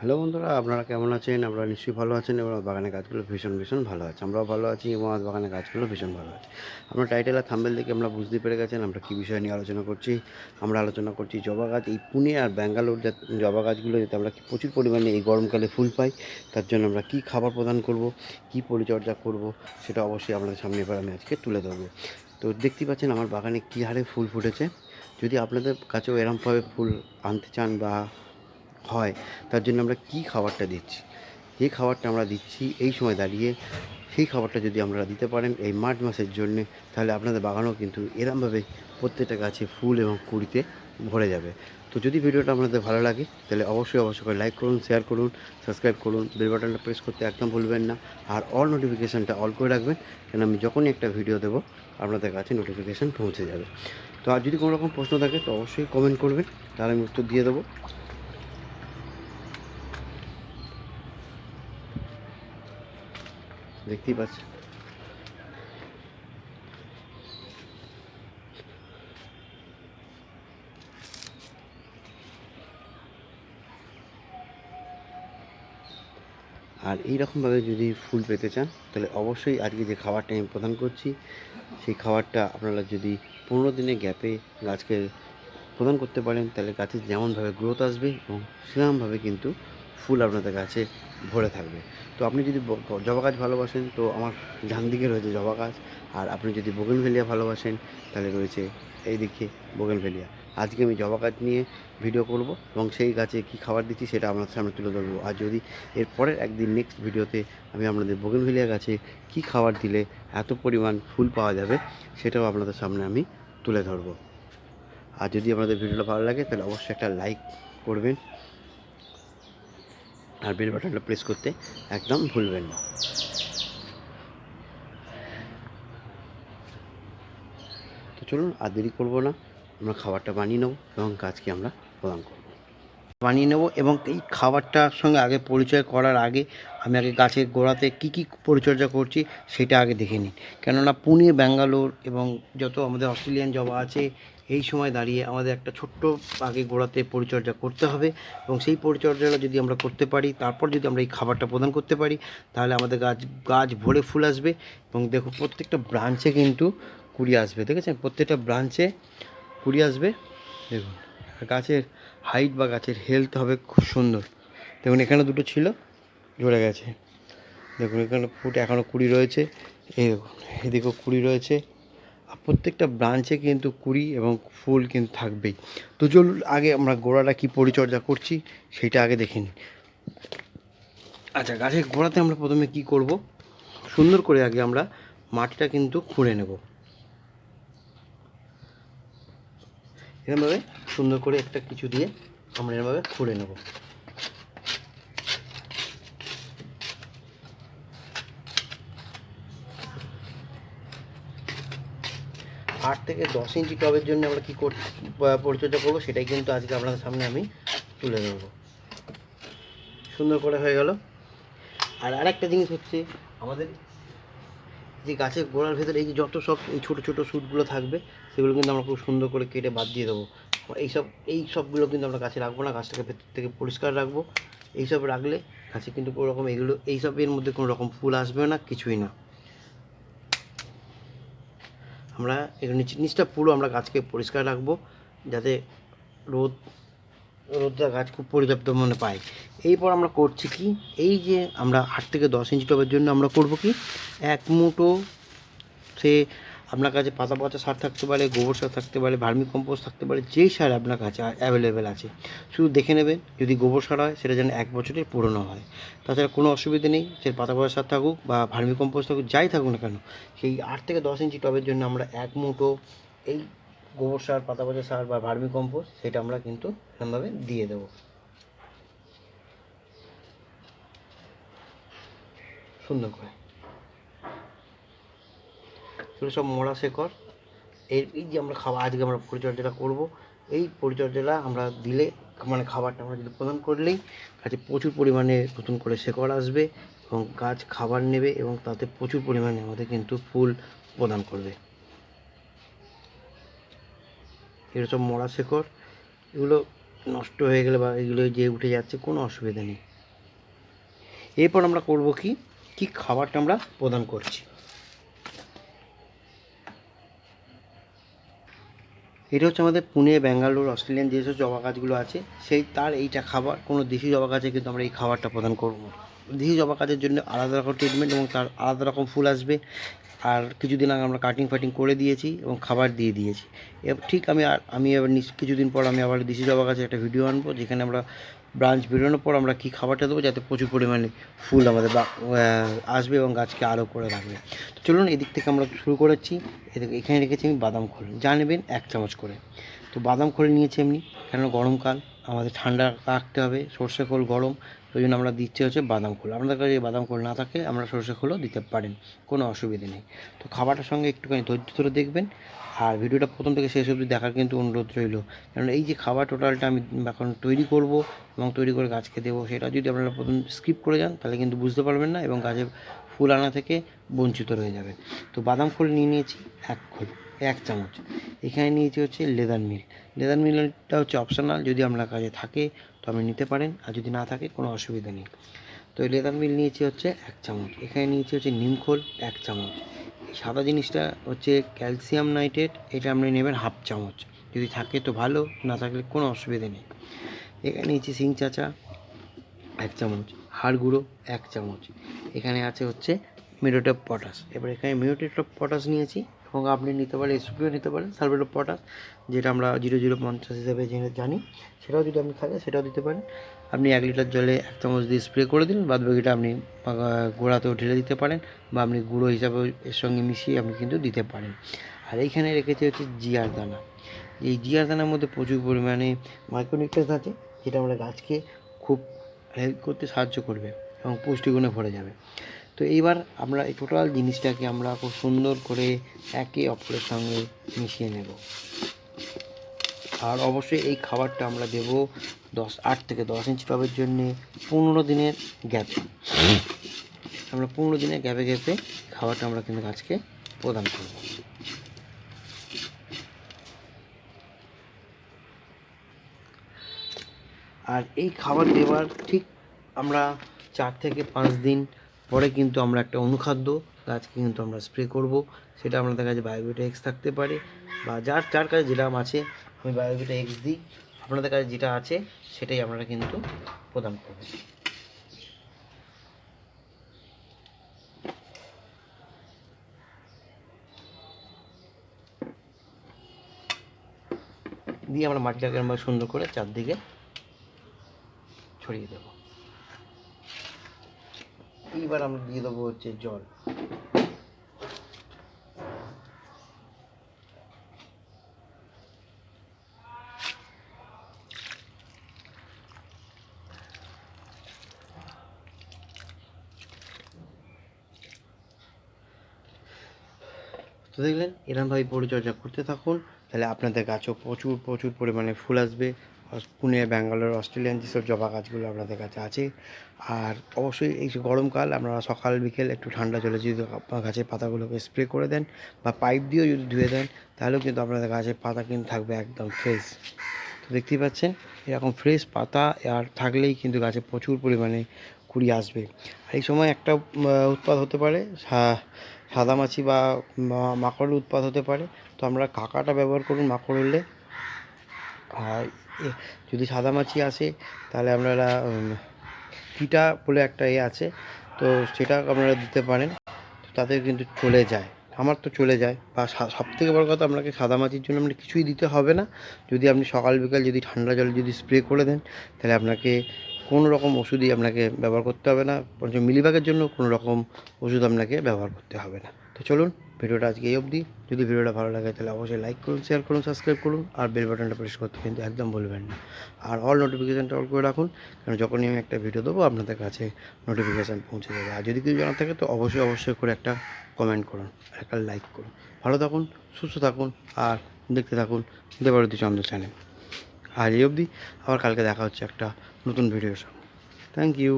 Hello বন্ধুরা, আপনারা কেমন আছেন? আপনারা নিশ্চয়ই ভালো আছেন এবং বাগানের গাছগুলো ভীষণ ভালো আছে। আমরাও ভালো আছি এবং আমার বাগানের গাছগুলো ভীষণ ভালো আছে। আপনার টাইটেল আর থাম্বনেল দেখে আমরা বুঝতে পেরে গেছেন আমরা কী বিষয় নিয়ে আলোচনা করছি। আমরা আলোচনা করছি জবা গাছ। এই পুনে আর ব্যাঙ্গালোর জবা গাছগুলো যাতে আমরা প্রচুর পরিমাণে এই গরমকালে ফুল পাই, তার জন্য আমরা কী খাবার প্রদান করব, কী পরিচর্যা করব, সেটা অবশ্যই আপনাদের সামনে এবার আমি আজকে তুলে ধরবো। তো দেখতেই পাচ্ছেন আমার বাগানে কী হারে ফুল ফুটেছে। যদি আপনাদের কাছেও এরমভাবে ফুল আনতে চান বা হয়, তার জন্য আমরা কী খাবারটা দিচ্ছি, যে খাবারটা আমরা দিচ্ছি এই সময় দাঁড়িয়ে, সেই খাবারটা যদি আপনারা দিতে পারেন এই মার্চ মাসের জন্যে, তাহলে আপনাদের বাগানও কিন্তু এরমভাবে প্রত্যেকটা গাছে ফুল এবং কুঁড়িতে ভরে যাবে। তো যদি ভিডিওটা আপনাদের ভালো লাগে তাহলে অবশ্যই করে লাইক করুন, শেয়ার করুন, সাবস্ক্রাইব করুন, বেল বাটনটা প্রেস করতে একদম ভুলবেন না। আর অল নোটিফিকেশানটা অল করে রাখবেন, কেন আমি যখনই একটা ভিডিও দেবো আপনাদের কাছে নোটিফিকেশান পৌঁছে যাবে। তো আর যদি কোনো রকম প্রশ্ন থাকে তো অবশ্যই কমেন্ট করবেন, তাহলে আমি উত্তর দিয়ে দেবো। দেখতেই পাচ্ছেন আর এই রকমভাবে যদি ফুল পেতে চান তাহলে অবশ্যই আজকে যে খাবারটা আমি প্রদান করছি সেই খাবারটা আপনারা যদি 15 দিনের গ্যাপে গাছকে প্রদান করতে পারেন তাহলে গাছের যেমনভাবে গ্রোথ আসবে এবং সেরকমভাবে কিন্তু ফুল আপনাদের গাছে ভরে থাকবে। তো আপনি যদি জবা গাছ ভালোবাসেন তো আমার ডান দিকে রয়েছে জবা গাছ, আর আপনি যদি বোগেনভেলিয়া ভালোবাসেন তাহলে রয়েছে এই দিকে বোগেনভেলিয়া। আজকে আমি জবা গাছ নিয়ে ভিডিও করব এবং সেই গাছে কী খাবার দিচ্ছি সেটা আপনাদের সামনে তুলে ধরবো। আর যদি এরপরের একদিন নেক্সট ভিডিওতে আমি আপনাদের বোগেনভেলিয়া গাছে কী খাবার দিলে এত পরিমাণ ফুল পাওয়া যাবে সেটাও আপনাদের সামনে আমি তুলে ধরবো। আর যদি আপনাদের ভিডিওটা ভালো লাগে তাহলে অবশ্যই একটা লাইক করবেন আর বেল বাটনটা প্রেস করতে একদম ভুলবেন না। তো চলুন আর দেরি করবো না, আমরা খাবারটা বানিয়ে নেবো এবং গাছকে আমরা প্রদান করব। বানিয়ে নেব এবং এই খাবারটার সঙ্গে আগে পরিচয় করার আগে আমি আগে গাছের গোড়াতে কী পরিচর্যা করছি সেটা আগে দেখে নিই। কেননা পুনে, ব্যাঙ্গালোর এবং যত আমাদের অস্ট্রেলিয়ান জবা আছে এই সময় দাঁড়িয়ে আমাদের একটা ছোট্ট আগে গোড়াতে পরিচর্যা করতে হবে এবং সেই পরিচর্যাটা যদি আমরা করতে পারি, তারপর যদি আমরা এই খাবারটা প্রদান করতে পারি, তাহলে আমাদের গাছ ভরে ফুল আসবে। এবং দেখুন প্রত্যেকটা ব্রাঞ্চে কিন্তু কুড়ি আসবে, দেখেছেন? প্রত্যেকটা ব্রাঞ্চে কুড়ি আসবে। দেখুন গাছের হাইট বা গাছের হেলথ হবে খুব সুন্দর। দেখুন এখানে দুটো ছিল, ঝরে গেছে। দেখুন এখানে ফুট এখনও কুড়ি রয়েছে, এই দেখুন এদিকেও কুড়ি রয়েছে। আর প্রত্যেকটা ব্রাঞ্চে কিন্তু কুড়ি এবং ফুল কিন্তু থাকবেই। তো চলুন আগে আমরা গোড়াটা কী পরিচর্যা করছি সেটা আগে দেখে নিই। আচ্ছা, গাছের গোড়াতে আমরা প্রথমে কি করব, সুন্দর করে আগে আমরা মাটিটা কিন্তু খুঁড়ে নেব। এরমভাবে সুন্দর করে একটা কিছু দিয়ে আমরা এরমভাবে খুঁড়ে নেব। 8 থেকে 10 ইঞ্চি টবের জন্য আমরা কী পরিচর্যা করবো সেটাই কিন্তু আজকে আপনাদের সামনে আমি তুলে ধরবো। সুন্দর করে হয়ে গেল। আর আরেকটা জিনিস হচ্ছে, আমাদের যে গাছের গোড়ার ভেতরে এই যে যত সব এই ছোটো ছোটো শ্যুটগুলো থাকবে সেগুলো কিন্তু আমরা খুব সুন্দর করে কেটে বাদ দিয়ে দেবো। এই সবগুলো কিন্তু আমরা গাছে রাখবো না, গাছটাকে ভেতর থেকে পরিষ্কার রাখবো। এইসব রাখলে গাছে কিন্তু কোনো রকম এইসবের মধ্যে কোনো রকম ফুল আসবে না, কিছুই না। আমরা এর নিচটা পুরো আমরা গাছকে পরিষ্কার রাখবো, যাতে রোদটা গাছ খুব পর্যাপ্ত মানে পায়। এরপর আমরা করছি কি, এই যে আমরা 8 থেকে 10 ইঞ্চি টবের জন্য আমরা করব কি, 1 মুঠো সে আপনার কাছে পাতা পচা সার থাকতে পারে, গোবর সার থাকতে পারে, ভার্মি কম্পোস্ট থাকতে পারে, যেই সার আপনার কাছে অ্যাভেলেবেল আছে শুধু দেখে নেবেন। যদি গোবর সার হয় সেটা যেন 1 বছরের পুরনো হয়। তাছাড়া কোনো অসুবিধে নেই, সে পাতা পচা সার থাকুক বা ভার্মি কম্পোস্ট থাকুক, যাই থাকুক না কেন, সেই 8 থেকে 10 ইঞ্চি টবের জন্য আমরা 1 মুঠো এই গোবর সার, পাতা পচা সার বা ভার্মি কম্পোস্ট সেটা আমরা কিন্তু এরকমভাবে দিয়ে দেবো সুন্দর করে। সেগুলো সব মোড়া শেকড়। এই যে আমরা আজকে আমরা পরিচর্যাটা করব, এই পরিচর্যাটা আমরা দিলে মানে খাবারটা আমরা যদি প্রদান করলেই গাছে প্রচুর পরিমাণে নতুন করে শেকড় আসবে এবং গাছ খাবার নেবে এবং তাতে প্রচুর পরিমাণে আমাদের কিন্তু ফুল প্রদান করবে। এগুলো সব মরা শেকড়, এগুলো নষ্ট হয়ে গেলে বা এগুলো যে উঠে যাচ্ছে কোনো অসুবিধা নেই। এরপর আমরা করব কি খাবারটা আমরা প্রদান করছি। এটা হচ্ছে আমাদের পুনে, ব্যাঙ্গালোর, অস্ট্রেলিয়ান যেসব জবা গাছগুলো আছে সেই তার এইটা খাবার। কোনো দেশি জবা গাছে কিন্তু আমরা এই খাবারটা প্রদান করব। দেশি জবা গাছের জন্য আলাদা রকম ট্রিটমেন্ট এবং তার আলাদা রকম ফুল আসবে। আর কিছুদিন আগে আমরা কাটিং ফাটিং করে দিয়েছি এবং খাবার দিয়ে দিয়েছি। এবার ঠিক আমি এবার কিছুদিন পর আমি আবার দেশি জবা গাছের একটা ভিডিও আনবো, যেখানে আমরা ব্রাঞ্চ বেরোনোর পর আমরা কী খাবারটা দেবো যাতে প্রচুর পরিমাণে ফুল আমাদের আসবে এবং গাছকে আরও করে রাখবে। তো চলুন এদিক থেকে আমরা শুরু করেছি। এখানে রেখেছি আমি বাদাম খোল, যা নেবেন 1 চামচ করে। তো বাদাম খোল নিয়েছি এমনি, কেন গরমকাল আমাদের ঠান্ডা রাখতে হবে, সর্ষে খোল গরম, ওই জন্য আমরা দিচ্ছি হচ্ছে বাদাম খোল। আপনাদের কাছে যদি বাদাম খোল না থাকে আমরা সর্ষে খোলও দিতে পারেন, কোনো অসুবিধে নেই। তো খাবারটার সঙ্গে একটুখানি ধৈর্য ধরে দেখবেন, আর ভিডিওটা প্রথম থেকে শেষ অবধি দেখার কিন্তু অনুরোধ রইল। কারণ এই যে খাবার টোটালটা আমি এখন তৈরি করব এবং তৈরি করে গাছকে দেবো, সেটা যদি আপনারা প্রথম স্কিপ করে যান তাহলে কিন্তু বুঝতে পারবেন না এবং গাছে ফুল আনা থেকে বঞ্চিত রয়ে যাবে। তো বাদাম খোল নিয়েছি 1 চামচ। এখানে নিয়েছি হচ্ছে লেদার মিল। লেদার মিলটা হচ্ছে অপশনাল, যদি আপনার কাছে থাকে তো আপনি নিতে পারেন, আর যদি না থাকে কোনো অসুবিধা নেই। তো লেদার মিল নিয়েছি হচ্ছে 1 চামচ। এখানে নিয়েছি হচ্ছে নিম খোল 1 চামচ। এই সাদা জিনিসটা হচ্ছে ক্যালসিয়াম নাইট্রেট, এটা আপনি নেবেন 1/2 চামচ। যদি থাকে তো ভালো, না থাকলে কোনো অসুবিধা নেই। এখানে নিয়েছি সিং চাচা 1 চামচ, হাড় গুঁড়ো 1 চামচ। এখানে আছে হচ্ছে মিউরেট অফ পটাশ। এবার এখানে মিউরেট অফ পটাশ নিয়েছি এবং আপনি নিতে পারেন এসপিও নিতে পারেন, সালফেট অফ পটাশ যেটা আমরা 0050 হিসাবে জানি, সেটাও যদি আপনি থাকে সেটাও দিতে পারেন। আপনি 1 লিটার জলে 1 চামচ দিয়ে স্প্রে করে দিন, বাদ বাকিটা আপনি গোড়াতেও ঢেলে দিতে পারেন বা আপনি গুঁড়ো হিসাবে এর সঙ্গে মিশিয়ে আপনি কিন্তু দিতে পারেন। আর এইখানে রেখেছি হচ্ছে জিয়ার দানা। এই জিয়ার দানার মধ্যে প্রচুর পরিমাণে মাইক্রোনিউট্রিয়েন্টস আছে, যেটা আমরা গাছকে খুব হেল্প করতে সাহায্য করবে এবং পুষ্টিগুণে ভরে যাবে। তো এইবার আমরা এই টোটাল জিনিসটাকে আমরা খুব সুন্দর করে একে অপরের সঙ্গে মিশিয়ে নেব। আর অবশ্যই এই খাবারটা আমরা দেব 8 থেকে 10 ইঞ্চি টবের জন্যে 15 দিনের গ্যাপে। আমরা 15 দিনের গ্যাপে গ্যাপে খাবারটা আমরা কিন্তু গাছকে প্রদান করব। আর এই খাবার দেওয়ার ঠিক আমরা 4 থেকে 5 দিন পরে কিন্তু আমরা একটা অনুখাদ্য গাছকে কিন্তু আমরা স্প্রে করব। সেটা আপনাদের কাছে বায়োভিটা এক্স থাকতে পারে বা যার কাছে যেটা আছে, আমি বায়োভিটা এক্স দিই, আপনাদের কাছে যেটা আছে সেটাই আপনারা কিন্তু প্রদান করবেন। দিয়ে আমরা মাটিটাকে আমরা সুন্দর করে চারদিকে ছড়িয়ে দেব। এইবার আমরা দিয়ে দেবো হচ্ছে জল। তো দেখলেন, এরকমভাবে পরিচর্যা করতে থাকুন, তাহলে আপনাদের গাছও প্রচুর পরিমাণে ফুল আসবে। পুনে, ব্যাঙ্গালোর, অস্ট্রেলিয়ান যেসব জবা গাছগুলো আপনাদের কাছে আছে। আর অবশ্যই এই যে গরমকাল, আপনারা সকাল বিকেল একটু ঠান্ডা জলে যদি আপনার গাছের পাতাগুলোকে স্প্রে করে দেন বা পাইপ দিয়েও যদি ধুয়ে দেন, তাহলেও কিন্তু আপনাদের গাছের পাতা কিন্তু থাকবে একদম ফ্রেশ। তো দেখতেই পাচ্ছেন এরকম ফ্রেশ পাতা আর থাকলেই কিন্তু গাছে প্রচুর পরিমাণে কুড়ি আসবে। আর এই সময় একটা উৎপাদ হতে পারে সাদামাছি বা মাকড়ের উৎপাদ হতে পারে। তো আমরা কাকাটা ব্যবহার করুন মাকড় হলে। আর যদি সাদামাছি আসে তাহলে আপনারা কিটা বলে একটা আছে, তো সেটা আপনারা দিতে পারেন, তো তাদের কিন্তু চলে যায়। আমার তো চলে যায়। বা সবথেকে বড় কথা, আপনাকে সাদামাছির জন্য আপনাকে কিছুই দিতে হবে না। যদি আপনি সকাল বিকাল যদি ঠান্ডা জলে যদি স্প্রে করে দেন, তাহলে আপনাকে কোনো রকম ওষুধই আপনাকে ব্যবহার করতে হবে না। বরঞ্চ মিলিবাগের জন্য কোনো রকম ওষুধ আপনাকে ব্যবহার করতে হবে না। তো চলুন ভিডিওটা আজকে এই অবধি। যদি ভিডিওটা ভালো লাগে তাহলে অবশ্যই লাইক করুন, শেয়ার করুন, সাবস্ক্রাইব করুন আর বেল বাটনটা প্রেস করতে কিন্তু একদম ভুলবেন না। আর অল নোটিফিকেশানটা অল করে রাখুন, কারণ যখনই আমি একটা ভিডিও দেবো আপনাদের কাছে নোটিফিকেশান পৌঁছে দেবে। আর যদি কিছু জানার থাকে তো অবশ্যই করে একটা কমেন্ট করুন, একটা লাইক করুন। ভালো থাকুন, সুস্থ থাকুন আর দেখতে থাকুন দেবারতী চন্দ্র চ্যানেল। আজ এই অবধি, আবার কালকে দেখা হচ্ছে একটা নতুন ভিডিওর সঙ্গে। Thank you.